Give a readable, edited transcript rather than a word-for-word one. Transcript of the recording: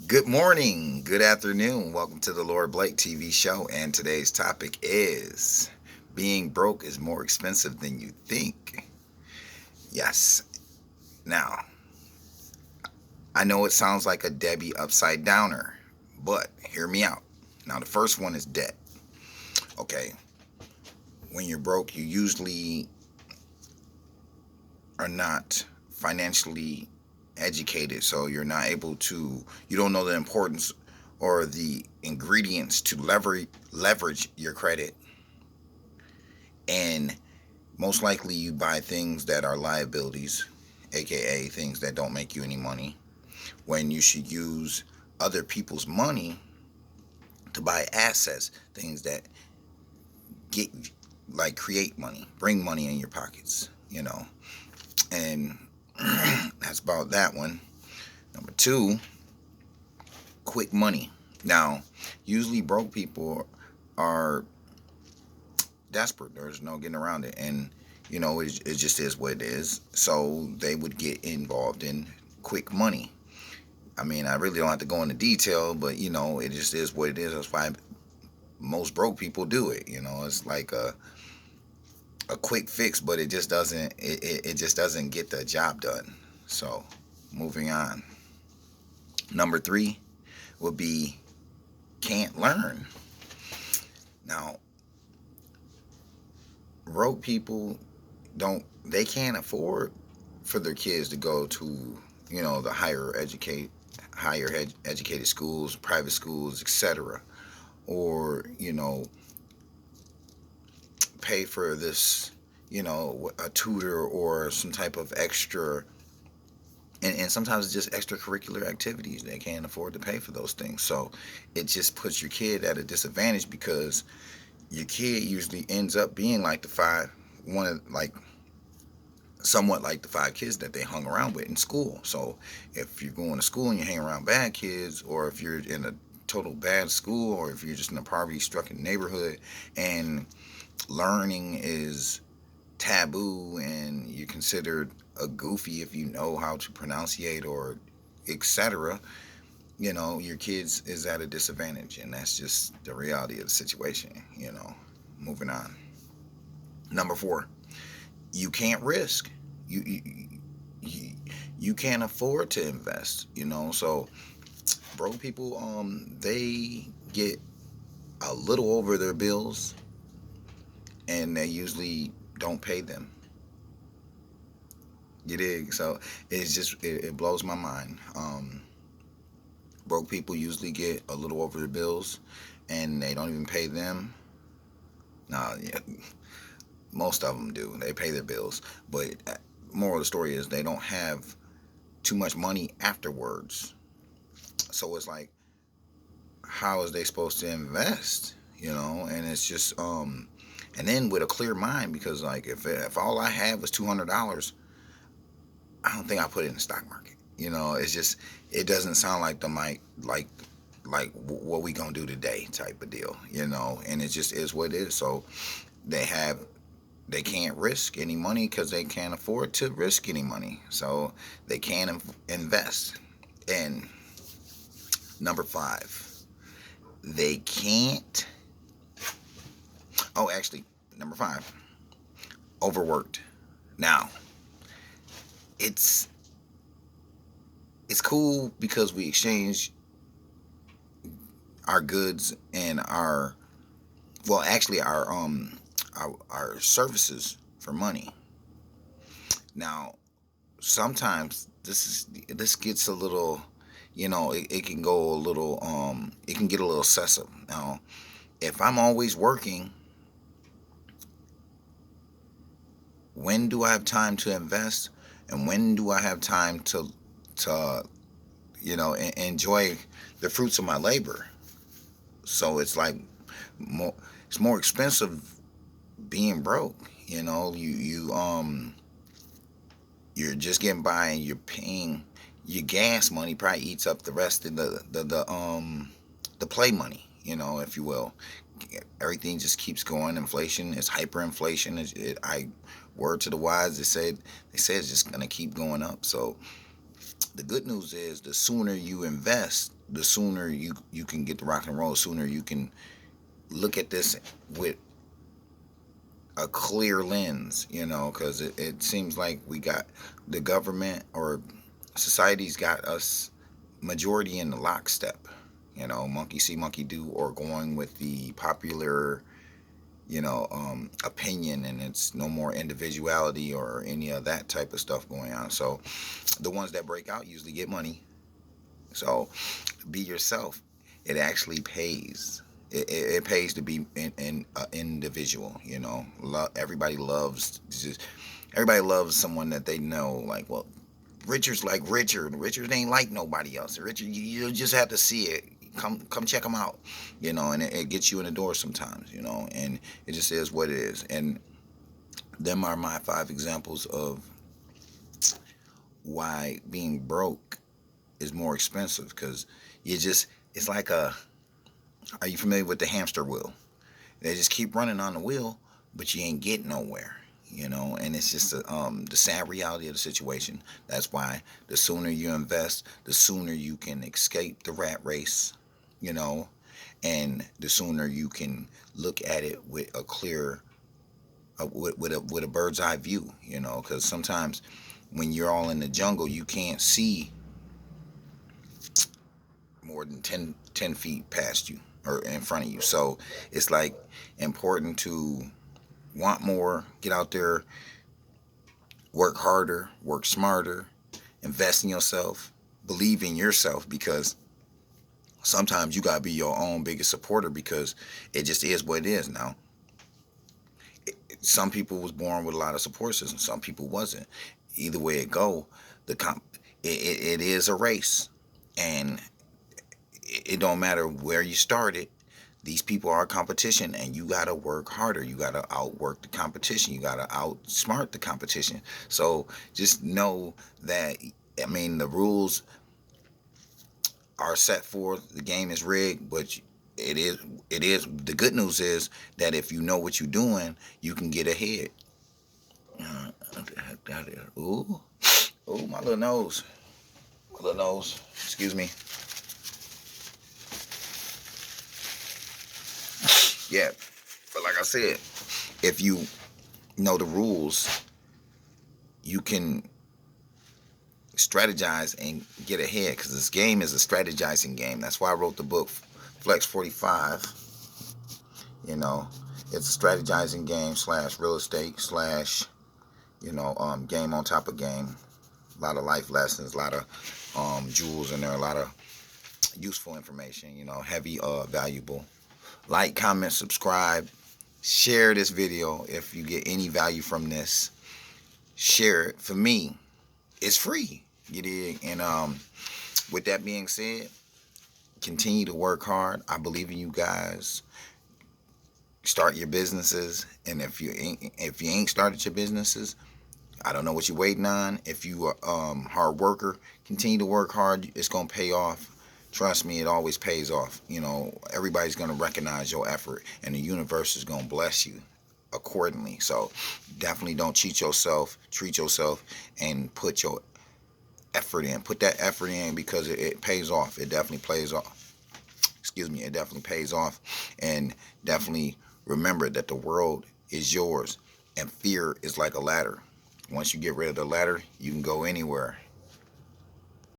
Good morning, good afternoon. Welcome to the Lordblake TV show. And today's topic is being broke is more expensive than you think. Yes. Now, I know it sounds like a Debbie upside downer, but hear me out. Now, the first one is debt. Okay. When you're broke, you usually are not financially educated, so you're not able to, you don't know the importance or the ingredients to leverage your credit, and most likely you buy things that are liabilities, aka things that don't make you any money, when you should use other people's money to buy assets, things that get create money, bring money in your pockets. And that's about that one. Number two, quick money. Now, usually broke people are desperate. There's no getting around it. And, it just is what it is. So they would get involved in quick money. I mean, I really don't have to go into detail, but, it just is what it is. That's why most broke people do it. It's like a quick fix, but it just doesn't get the job done. So, moving on. Number three would be can't learn. Now, broke people they can't afford for their kids to go to the educated schools, private schools, etc., or pay for this, a tutor or some type of extra, and sometimes it's just extracurricular activities. They can't afford to pay for those things, so it just puts your kid at a disadvantage, because your kid usually ends up being like the five one of like somewhat like the five kids that they hung around with in school. So if you're going to school and you hang around bad kids, or if you're in a total bad school, or if you're just in a poverty-stricken neighborhood and learning is taboo and you're considered a goofy if you know how to pronunciate or etc., your kids is at a disadvantage, and that's just the reality of the situation. Moving on. Number four, you can't risk. You, you can't afford to invest. So broke people, they get a little over their bills, and they usually don't pay them. You dig? So it blows my mind. Broke people usually get a little over their bills, and they don't even pay them. Nah, yeah, most of them do. They pay their bills, but moral of the story is they don't have too much money afterwards. So it's like, how is they supposed to invest? And it's just and then with a clear mind, because like if all I had was $200, I don't think I put it in the stock market. It's just, it doesn't sound like the might like what we gonna do today type of deal. And it just is what it is. So they have they can't risk any money because they can't afford to risk any money. So they can't invest. And number five, they can't. Oh, actually, number five, overworked. Now, it's it's cool because we exchange our goods and our services for money. Now, sometimes this gets a little, it can go a little, it can get a little excessive. Now, if I'm always working, when do I have time to invest, and when do I have time to enjoy the fruits of my labor? So it's like more it's more expensive being broke. You're just getting by, and you're paying your gas money probably eats up the rest of the play money, if you will. Everything just keeps going. Inflation is hyperinflation. I word to the wise, they say it's just gonna keep going up. So the good news is, the sooner you invest, the sooner you can get the rock and roll, the sooner you can look at this with a clear lens, because it seems like we got the government or society's got us majority in the lockstep, monkey see, monkey do, or going with the popular, opinion, and it's no more individuality or any of that type of stuff going on. So the ones that break out usually get money. So be yourself. It actually pays. It pays to be an individual. Everybody loves everybody loves someone that they know. Like, well, Richard's like Richard. Richard ain't like nobody else. Richard, you just have to see it. Come check them out. And it gets you in the door sometimes. And it just is what it is. And them are my 5 examples of why being broke is more expensive, because it's like are you familiar with the hamster wheel? They just keep running on the wheel, but you ain't getting nowhere, and it's just the sad reality of the situation. That's why the sooner you invest, the sooner you can escape the rat race, and the sooner you can look at it with a clear, with a bird's eye view, because sometimes when you're all in the jungle, you can't see more than 10 feet past you or in front of you. So it's like important to want more, get out there, work harder, work smarter, invest in yourself, believe in yourself, because sometimes you gotta be your own biggest supporter, because it just is what it is now. Some people was born with a lot of support systems, some people wasn't. Either way it go, it is a race, and it don't matter where you started. These people are competition, and you got to work harder. You got to outwork the competition. You got to outsmart the competition. So just know that, the rules are set forth. The game is rigged, but it is. The good news is that if you know what you're doing, you can get ahead. Ooh, ooh, my little nose. My little nose. Excuse me. Yeah, but like I said, if you know the rules, you can strategize and get ahead, because this game is a strategizing game. That's why I wrote the book Flex 45. It's a strategizing game / real estate / game on top of game. A lot of life lessons, a lot of jewels in there, a lot of useful information, heavy, valuable. Like, comment, subscribe, share this video if you get any value from this. Share it. For me, it's free. You dig? And with that being said, continue to work hard. I believe in you guys. Start your businesses, and if you ain't started your businesses, I don't know what you're waiting on. If you are hard worker, continue to work hard. It's gonna pay off. Trust me, it always pays off. Everybody's gonna recognize your effort, and the universe is gonna bless you accordingly. So definitely don't cheat yourself. Treat yourself and put your effort in. Put that effort in, because it pays off. It definitely pays off. Excuse me. It definitely pays off, and definitely remember that the world is yours, and fear is like a ladder. Once you get rid of the ladder, you can go anywhere.